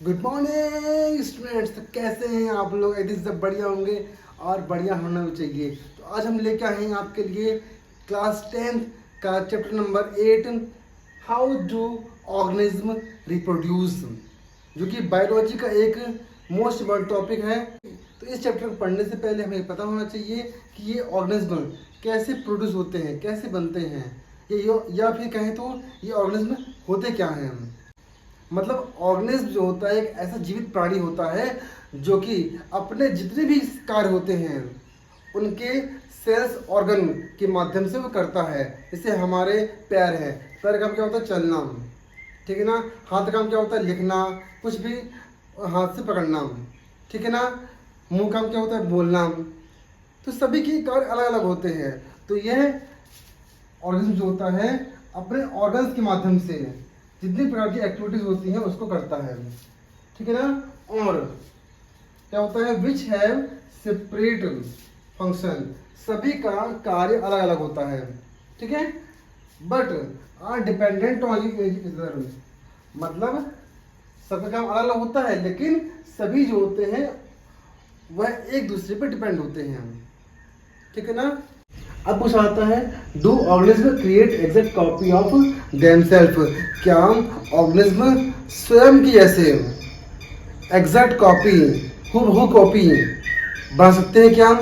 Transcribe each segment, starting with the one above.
Good morning students. तो कैसे हैं आप लोग? आई थिंक सब बढ़िया होंगे और बढ़िया होना भी चाहिए। तो आज हम लेके आए हैं आपके लिए क्लास 10 का chapter number 8, how do organism reproduce, जो कि बायोलॉजी का एक मोस्ट इम्पॉर्टेंट टॉपिक है। तो इस चैप्टर को पढ़ने से पहले हमें पता होना चाहिए कि ये ऑर्गेनिज्म कैसे प्रोड्यूस होते हैं, कैसे बनते हैं, या फिर कहें तो ये ऑर्गेनिज्म होते क्या हैं। मतलब ऑर्गेनिज्म जो होता है एक ऐसा जीवित प्राणी होता है जो कि अपने जितने भी कार्य होते हैं उनके सेल्स ऑर्गन के माध्यम से वो करता है। जैसे हमारे पैर हैं, पैर का काम क्या होता है? चलना, ठीक है ना। हाथ का काम क्या होता है? लिखना, कुछ भी हाथ से पकड़ना, ठीक है ना। मुंह का काम क्या होता है? बोलना। तो सभी के कार्य अलग अलग होते हैं। तो यह ऑर्गेनिज्म जो होता है अपने ऑर्गन्स के माध्यम से जितनी प्रकार की एक्टिविटीज होती हैं उसको करता है, ठीक है ना। और क्या होता है? विच हैव सेपरेट फंक्शन, सभी का कार्य अलग अलग होता है, ठीक है। बट आर डिपेंडेंट ऑन इधर, मतलब सबका काम अलग अलग होता है लेकिन सभी जो होते हैं वह एक दूसरे पर डिपेंड होते हैं, ठीक है ना। अब कुछ आता है, do organism create exact copy of themselves, क्या ऑर्गेनिज्म स्वयं की जैसे एग्जैक्ट कॉपी, हूबहू कॉपी बना सकते हैं क्या?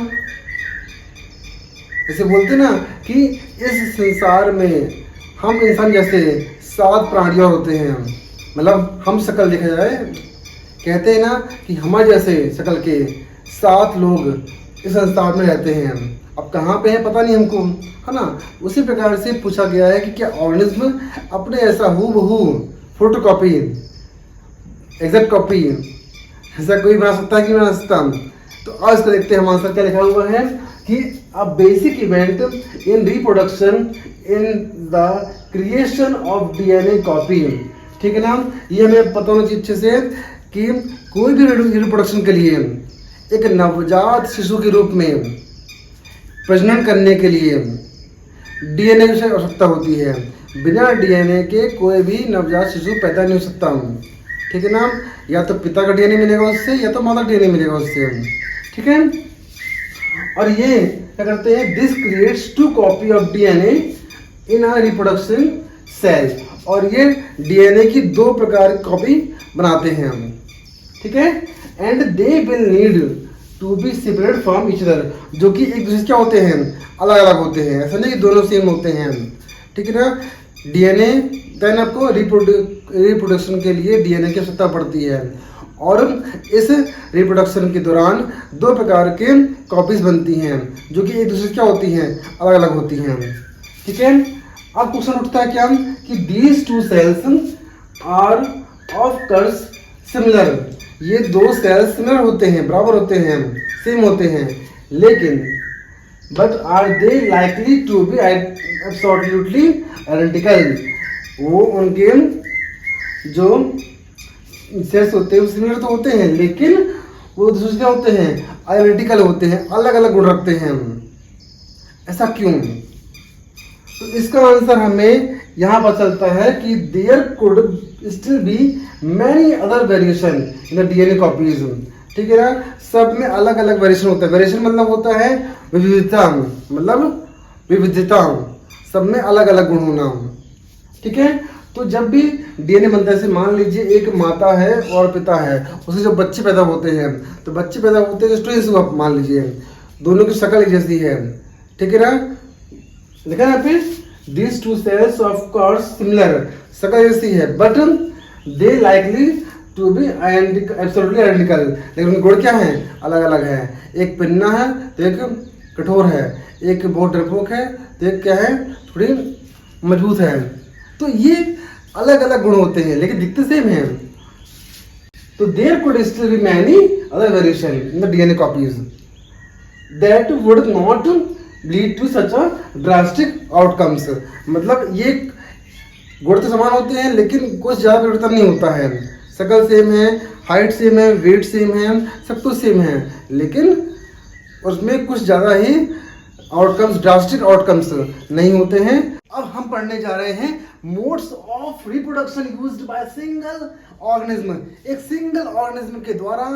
जैसे बोलते ना कि इस संसार में हम इंसान जैसे 7 प्राणियों होते हैं, मतलब हम शक्ल देखा जाए, कहते हैं ना कि हमारे जैसे शक्ल के 7 लोग इस संसार में रहते हैं। अब कहाँ पे है पता नहीं हमको, है ना। उसी प्रकार से पूछा गया है कि क्या ऑर्गेनिज्म अपने ऐसा हूबहू फोटो कॉपी, एग्जैक्ट कॉपी ऐसा कोई बना सकता है कि बना सकता? तो आज इसको देखते हैं हम आंसर क्या लिखा हुआ है कि a basic event in reproduction in the creation of DNA copy, ठीक है ना। ये हमें पता होना चाहिए अच्छे से कि कोई भी रिप्रोडक्शन के लिए एक नवजात शिशु के रूप में प्रजनन करने के लिए डीएनए की आवश्यकता होती है। बिना डीएनए के कोई भी नवजात शिशु पैदा नहीं हो सकता, ठीक है ना। या तो पिता का डीएनए मिलेगा उससे या तो माता का डीएनए मिलेगा उससे, ठीक है। और ये क्या करते हैं? This creates 2 copy of DNA in a reproduction cell, और ये डीएनए की 2 प्रकार की कॉपी बनाते हैं हम, ठीक है। And they will need to be separate from each other, जो कि एक दूसरे क्या होते हैं? अलग अलग होते हैं, ऐसा नहीं कि दोनों सेम होते हैं, ठीक है ना। डीएनए देन आपको रिप्रोडक्शन के लिए डीएनए की आवश्यकता पड़ती है, और इस रिप्रोडक्शन के दौरान 2 प्रकार के कॉपीज बनती हैं जो कि एक दूसरे से क्या होती हैं? अलग अलग होती हैं, ठीक है। अब क्वेश्चन उठता है क्या कि these 2 cells are of course similar, ये 2 सेल्स सिमिलर होते हैं, बराबर होते हैं, सेम होते हैं, लेकिन but are they likely to be absolutely identical, वो उनके जो सेल्स होते हैं सिमिलर तो होते हैं लेकिन वो दूसरे क्या होते हैं? आइडेंटिकल होते हैं, अलग अलग गुण रखते हैं। ऐसा क्यों? तो इसका आंसर हमें यहाँ पर चलता है कि there could still be many other variation in the DNA copies, ठीक है ना। सब में अलग अलग वेरिएशन होता है। वेरिएशन मतलब होता है विविधता, मतलब विविधता, सब में अलग अलग गुण होना, ठीक है। तो जब भी डीएनए बनता है, जैसे मान लीजिए एक माता है और पिता है, उससे जो बच्चे पैदा होते हैं, तो बच्चे पैदा होते हैं ट्विंस, मान लीजिए दोनों की शक्ल एक जैसी है, ठीक है ना। लिखा है यहाँ पे these 2 cells of course similar, शक्ल जैसी है, but they likely to be absolutely identical, लेकिन उनके गुण क्या हैं? अलग अलग है। एक पिन्ना है तो एक कठोर है, एक बहुत डरपोक है तो एक क्या है? थोड़ी मजबूत है। तो ये अलग अलग गुण होते हैं लेकिन दिखते सेम हैं। तो there could still be many other variation in the DNA copies that would not lead to such a drastic outcomes, मतलब ये गुण तो समान होते हैं लेकिन कुछ ज़्यादा परिवर्तन नहीं होता है। शक्ल सेम है, हाइट सेम है, वेट सेम है, सब कुछ सेम है, लेकिन उसमें कुछ ज़्यादा ही आउटकम्स, ड्रास्टिक आउटकम्स नहीं होते हैं। अब हम पढ़ने जा रहे हैं modes of reproduction used by single organism. एक सिंगल ऑर्गेनिज्म के द्वारा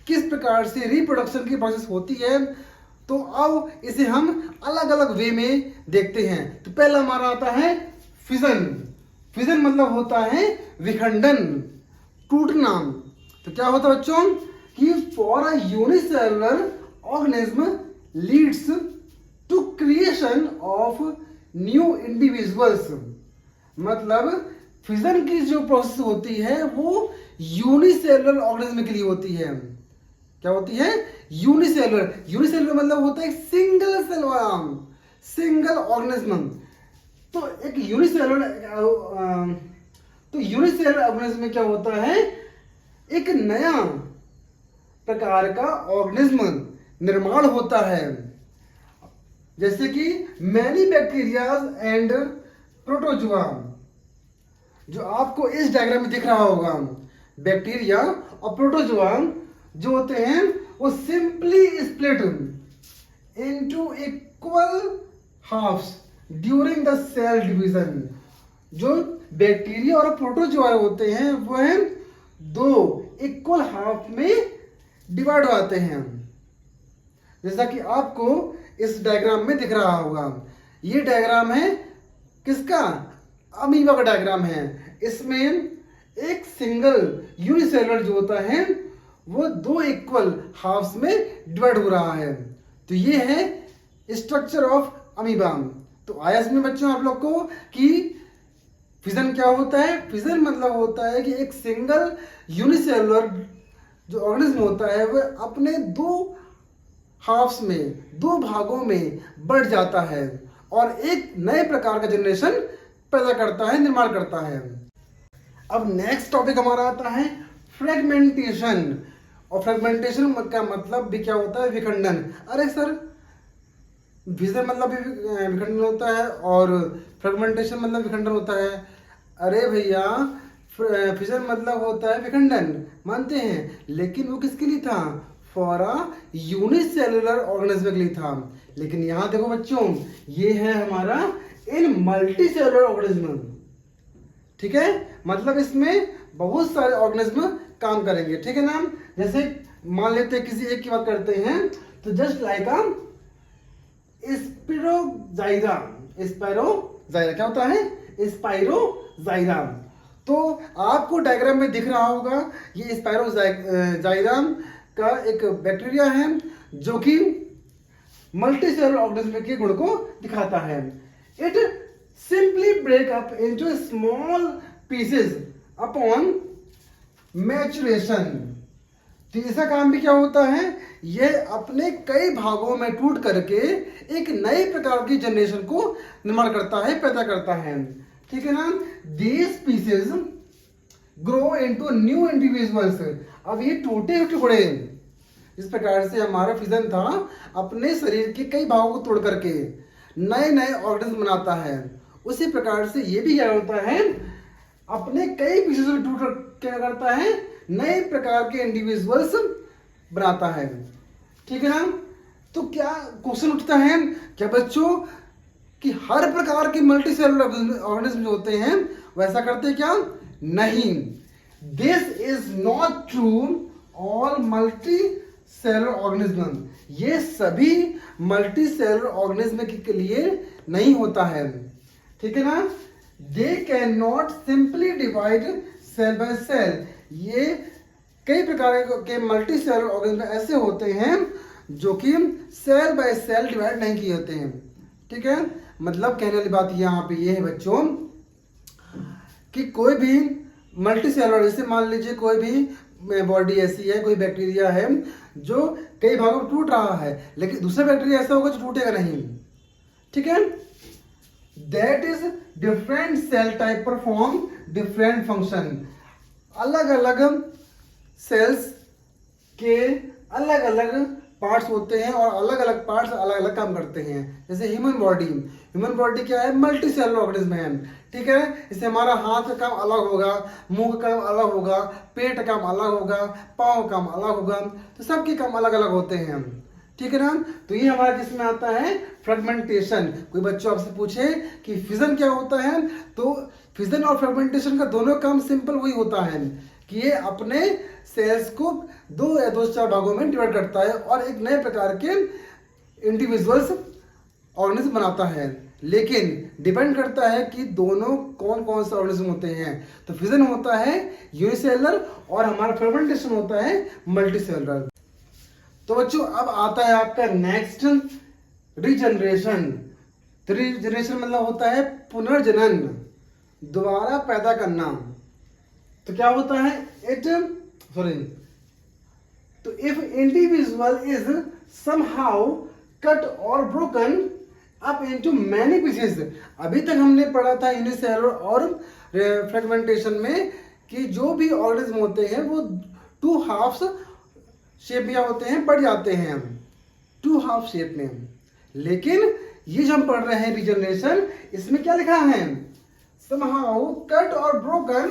किस प्रकार से रिप्रोडक्शन की प्रोसेस होती है, तो अब इसे हम अलग अलग वे में देखते हैं। तो पहला हमारा आता है फिजन। फिजन मतलब होता है विखंडन, टूटना। तो क्या होता है बच्चों कि for a unicellular organism leads to creation of new individuals. मतलब फिजन की जो प्रोसेस होती है वो यूनिसेलुलर ऑर्गेनिज्म के लिए होती है। क्या होती है? यूनिसेलुलर। यूनिसेलुलर मतलब होता है सिंगल सेल, सिंगल ऑर्गेनिज्म। तो एक यूनिसेलुलर ऑर्गेनिज्म में क्या होता है, एक नया प्रकार का ऑर्गेनिज्म निर्माण होता है। जैसे कि मैनी बैक्टीरियाज एंड प्रोटोजुआ, जो आपको इस डायग्राम में दिख रहा होगा। बैक्टीरिया और प्रोटोजुआ जो होते हैं वो simply split into equal halves during the cell division. जो बैक्टीरिया और प्रोटोजुआ होते हैं वह दो इक्वल हाफ में डिवाइड होते हैं, जैसा कि आपको इस डायग्राम में दिख रहा होगा। ये डायग्राम है किसका? अमीबा का डायग्राम है। इसमें एक सिंगल यूनिसेलुलर जो होता है वो दो इक्वल हाफ्स में डिवाइड हो रहा है। तो ये है स्ट्रक्चर ऑफ अमीबा। तो आया इसमें बच्चों आप लोग को कि फिजन क्या होता है। फिजन मतलब होता है कि एक सिंगल यूनिसेलुलर जो ऑर्गेनिज्म होता है वह अपने दो हाफ्स में, दो भागों में बढ़ जाता है और एक नए प्रकार का जनरेशन पैदा करता है, निर्माण करता है। अब नेक्स्ट टॉपिक हमारा आता है फ्रेगमेंटेशन। और फ्रेगमेंटेशन का मतलब भी क्या होता है? विखंडन। अरे सर, फिजन मतलब भी विखंडन होता है और फ्रेगमेंटेशन मतलब विखंडन होता है। अरे भैया, फिजन मतलब होता है विखंडन, मानते हैं, लेकिन वो किसके लिए था? फॉर अ यूनिसेलुलर ऑर्गेनिज्म के लिए था। लेकिन यहां देखो बच्चों, ये है हमारा इन मल्टीसेलुलर ऑर्गेनिज्म। ठीक है, मतलब इसमें बहुत सारे ऑर्गेनिज्म काम करेंगे। ठीक है ना। जैसे मान लेते हैं किसी एक की बात करते हैं, तो जस्ट लाइक अ स्पाइरोजाइरा। स्पाइरोजाइरा क्या होता है? स्पाइरोजाइरा। तो आपको डायग्राम में दिख रहा होगा ये स्पाइरोजाइरा का एक बैक्टीरिया है जो कि मल्टीसेलुलर ऑर्गेनिज्म के गुण को दिखाता है। It simply break up into small pieces upon maturation. तो इसका काम भी क्या होता है? यह अपने कई भागों में टूट करके एक नए प्रकार की जनरेशन को निर्माण करता है, पैदा करता है। ठीक है ना। These pieces grow into new individuals. अब ये टूटे टुकड़े, इस प्रकार से हमारा फिजन था, अपने शरीर के कई भागों को तोड़ करके नए नए ऑर्गेनिज्म बनाता है। उसी प्रकार से ये भी क्या होता है? अपने कई पीसेस में टूट क्या करता है? नए प्रकार के इंडिविजुअल्स बनाता है। ठीक है ना। तो क्या क्वेश्चन उठता है क्या बच्चों कि हर प्रकार के मल्टीसेलुलर ऑर्गेनिज्म जो होते हैं वैसा करते हैं क्या? नहीं। This is not true all multicellular organism. ये सभी मल्टीसेलुलर ऑर्गेनिज्म के लिए नहीं होता है। ठीक है ना। They can not simply divide cell by cell. ये कई प्रकार के मल्टीसेलुलर ऑर्गेनिज्म ऐसे होते हैं जो कि सेल बाय सेल डिवाइड नहीं किए होते हैं। ठीक है। मतलब कहने वाली बात यहाँ पे ये है बच्चों कि कोई भी मल्टीसेलुलर, जैसे मान लीजिए कोई भी बॉडी ऐसी है, कोई बैक्टीरिया है जो कई भागों में टूट रहा है, लेकिन दूसरा बैक्टीरिया ऐसा होगा जो टूटेगा नहीं। ठीक है। That is different cell type perform different function. अलग अलग सेल्स के अलग अलग पार्ट्स होते हैं और अलग अलग पार्ट्स अलग अलग काम करते हैं। जैसे ह्यूमन बॉडी क्या है? मल्टी सेलुलर ऑर्गेनिज्म है। ठीक है। इससे हमारा हाथ का काम अलग होगा, मुंह का काम अलग होगा, पेट का काम अलग होगा, पाँव का काम अलग होगा। तो सबके काम अलग अलग होते हैं। ठीक है ना। तो ये हमारा किसमें आता है, फ्रेगमेंटेशन। कोई बच्चों आपसे पूछे कि फिजन क्या होता है, तो फिजन और फ्रेगमेंटेशन का दोनों काम सिंपल वही होता है कि ये अपने सेल्स को दो या दो से चार भागों में डिवाइड करता है और एक नए प्रकार के इंडिविजुअल्स ऑर्गेनिज्म बनाता है। लेकिन डिपेंड करता है कि दोनों कौन कौन से ऑर्गेनिज्म होते हैं। तो फिजन होता है यूनिसेलुलर और हमारा फर्मेंटेशन होता है मल्टीसेलुलर। तो बच्चों अब आता है आपका नेक्स्ट रीजनरेशन। तो रीजनरेशन मतलब होता है पुनर्जनन, दोबारा पैदा करना। तो क्या होता है, तो if individual is somehow cut और broken up into many pieces. अभी तक हमने पढ़ा था यूनिसेलुलर और फ्रेगमेंटेशन में कि जो भी ऑर्गेनिज्म होते हैं वो टू हाफ्स शेप में होते हैं, बढ़ जाते हैं टू हाफ शेप में। लेकिन ये जो हम पढ़ रहे हैं रीजनरेशन, इसमें क्या लिखा है, somehow कट और broken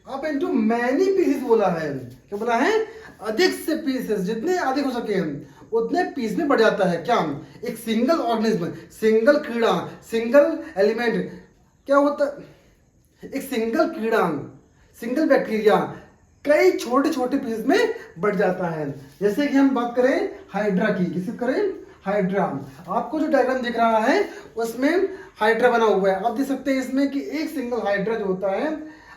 up into many pieces बोला है। क्या बोला है, अधिक से पीसेस, जितने अधिक हो सके उतने पीस में बढ़ जाता है। क्या, एक सिंगल ऑर्गेनिज्म, सिंगल कीड़ा, सिंगल एलिमेंट क्या होता, एक सिंगल कीड़ा, सिंगल बैक्टीरिया कई छोटे छोटे पीस में बढ़ जाता है। जैसे कि हम बात करें हाइड्रा की, किसी करें हाइड्रा। आपको जो डायग्राम दिख रहा है उसमें हाइड्रा बना हुआ है। आप देख सकते हैं इसमें कि एक सिंगल हाइड्रा जो होता है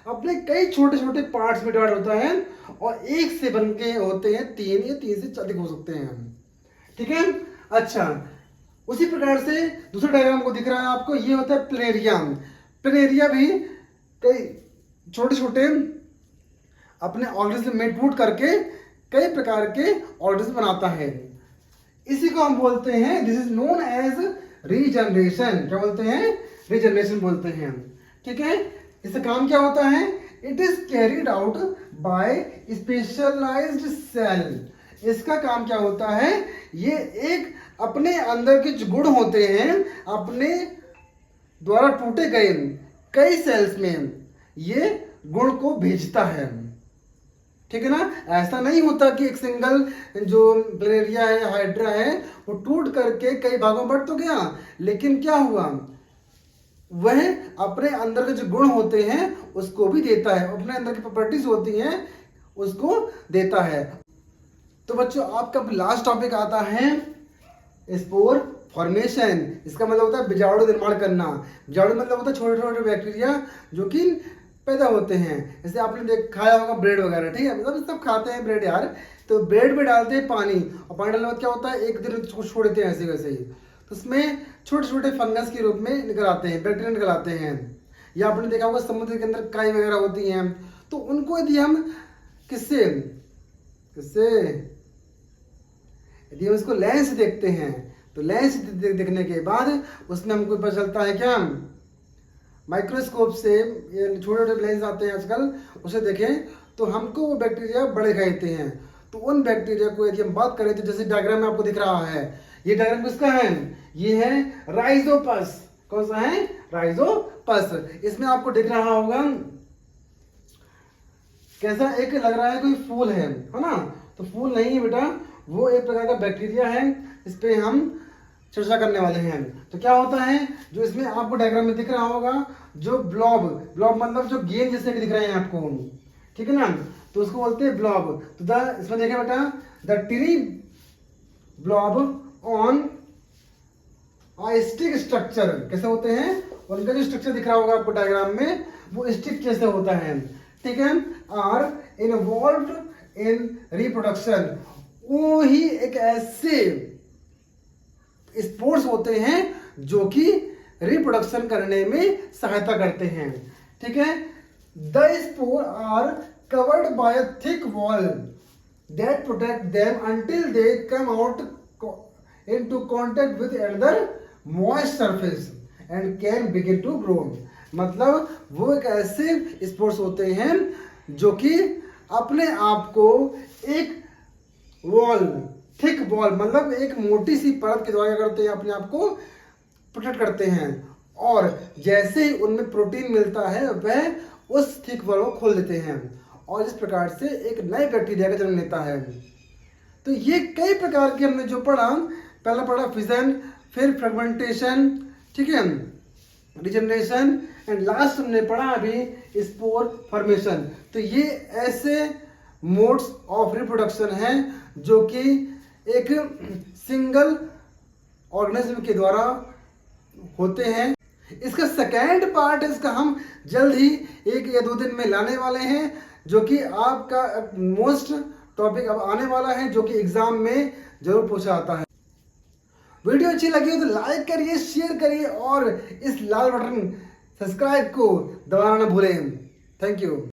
अपने कई छोटे छोटे पार्ट्स में डिवाइड होता है और एक से बन के होते हैं तीन या तीन से अधिक हो सकते हैं। ठीक है, अच्छा उसी प्रकार से दूसरे डायग्राम को दिख रहा है आपको, ये होता है प्लेनेरिया। प्लेनेरिया भी कई छोटे छोटे अपने ऑर्गेनिज्म में टूट करके कई प्रकार के ऑर्गेनिज्म बनाता है। इसी को हम बोलते हैं, this is known as regeneration. क्या बोलते हैं, रीजनरेशन बोलते हैं। ठीक है, इसका काम क्या होता है, it is carried out by specialised cell. इसका काम क्या होता है, ये एक अपने अंदर के जो गुण होते हैं अपने द्वारा टूटे गए कई सेल्स में ये गुण को भेजता है। ठीक है ना, ऐसा नहीं होता कि एक सिंगल जो प्लेनेरिया है, हाइड्रा है, वो टूट करके कई भागों में बढ़ तो गया, लेकिन क्या हुआ, वह अपने अंदर के जो गुण होते हैं उसको भी देता है, अपने अंदर की प्रॉपर्टीज होती हैं उसको देता है। तो बच्चों आपका लास्ट टॉपिक आता है स्पोर फॉर्मेशन। इसका मतलब होता है बीजाणु निर्माण करना। बीजाणु मतलब होता है छोटे छोटे बैक्टीरिया जो कि पैदा होते हैं। जैसे आपने खाया होगा ब्रेड वगैरह, ठीक है, मतलब सब खाते हैं ब्रेड यार। तो ब्रेड में डालते हैं पानी और पानी डालने के बाद क्या होता है, एक दिन उसको छोड़ देते हैं ऐसे वैसे ही, तो उसमें छोटे छोटे फंगस के रूप में निकल आते हैं, बैक्टीरिया निकल आते हैं। या आपने देखा होगा समुद्र के अंदर काई वगैरह होती हैं, तो उनको यदि हम किससे किससे यदि हम इसको लेंस से देखते हैं, तो लेंस देखने के बाद उसमें हमको पता चलता है क्या, माइक्रोस्कोप से, ये छोटे छोटे लेंस आते हैं आजकल, उसे देखें तो हमको वो बैक्टीरिया बड़े दिखाई देते हैं। तो उन बैक्टीरिया को यदि हम बात करें तो जैसे डायग्राम में आपको दिख रहा है, ये डायग्राम किसका है, ये है राइजोपस। कौन सा है, राइजोपस। इसमें आपको दिख रहा होगा कैसा, एक लग रहा है कोई फूल है ना, तो फूल नहीं है बेटा, वो एक प्रकार का बैक्टीरिया है। इस पे हम चर्चा करने वाले हैं। तो क्या होता है, जो इसमें आपको डायग्राम में दिख रहा होगा, जो ब्लॉब, ब्लॉब मतलब जो गेंद जैसे दिख रहे हैं आपको, ठीक है ना, तो उसको बोलते हैं ब्लॉब। तो इसमें देखिए बेटा, the टिनी blob on stick structure कैसे होते हैं, उनका जो स्ट्रक्चर दिख रहा होगा आपको डायग्राम में, वो स्टिक कैसे होता है, ठीक है, आर इन्वॉल्व्ड इन रिप्रोडक्शन। वो ही एक ऐसे स्पोर्स होते हैं जो कि रिप्रोडक्शन करने में सहायता करते हैं। ठीक है, the spore are covered by a thick wall that protect them until they come out into contact with another moist surface and can begin to grow. मतलब वो एक ऐसे स्पोर्स होते हैं जो कि अपने आप को एक वॉल, थिक वॉल मतलब एक मोटी सी परत के द्वारा करते हैं, अपने आप को प्रोटेक्ट करते हैं, और जैसे ही उनमें प्रोटीन मिलता है वह उस थिक वॉल को खोल देते हैं और इस प्रकार से एक नए बैक्टीरिया का जन्म लेता है। तो ये कई प्रकार के हमने जो पढ़ा, पहला पढ़ा फिजन, फिर फ्रेगमेंटेशन, ठीक है, रिजनरेशन, एंड लास्ट हमने पढ़ा अभी स्पोर फॉर्मेशन। तो ये ऐसे मोड्स ऑफ रिप्रोडक्शन हैं जो कि एक सिंगल ऑर्गेनिज्म के द्वारा होते हैं। इसका सेकेंड पार्ट इसका हम जल्द ही 1 या 2 दिन में लाने वाले हैं, जो कि आपका मोस्ट टॉपिक अब आने वाला है, जो कि एग्जाम में जरूर पूछा आता है। वीडियो अच्छी लगी हो तो लाइक करिए, शेयर करिए और इस लाल बटन सब्सक्राइब को दबाना ना भूलें। Thank you.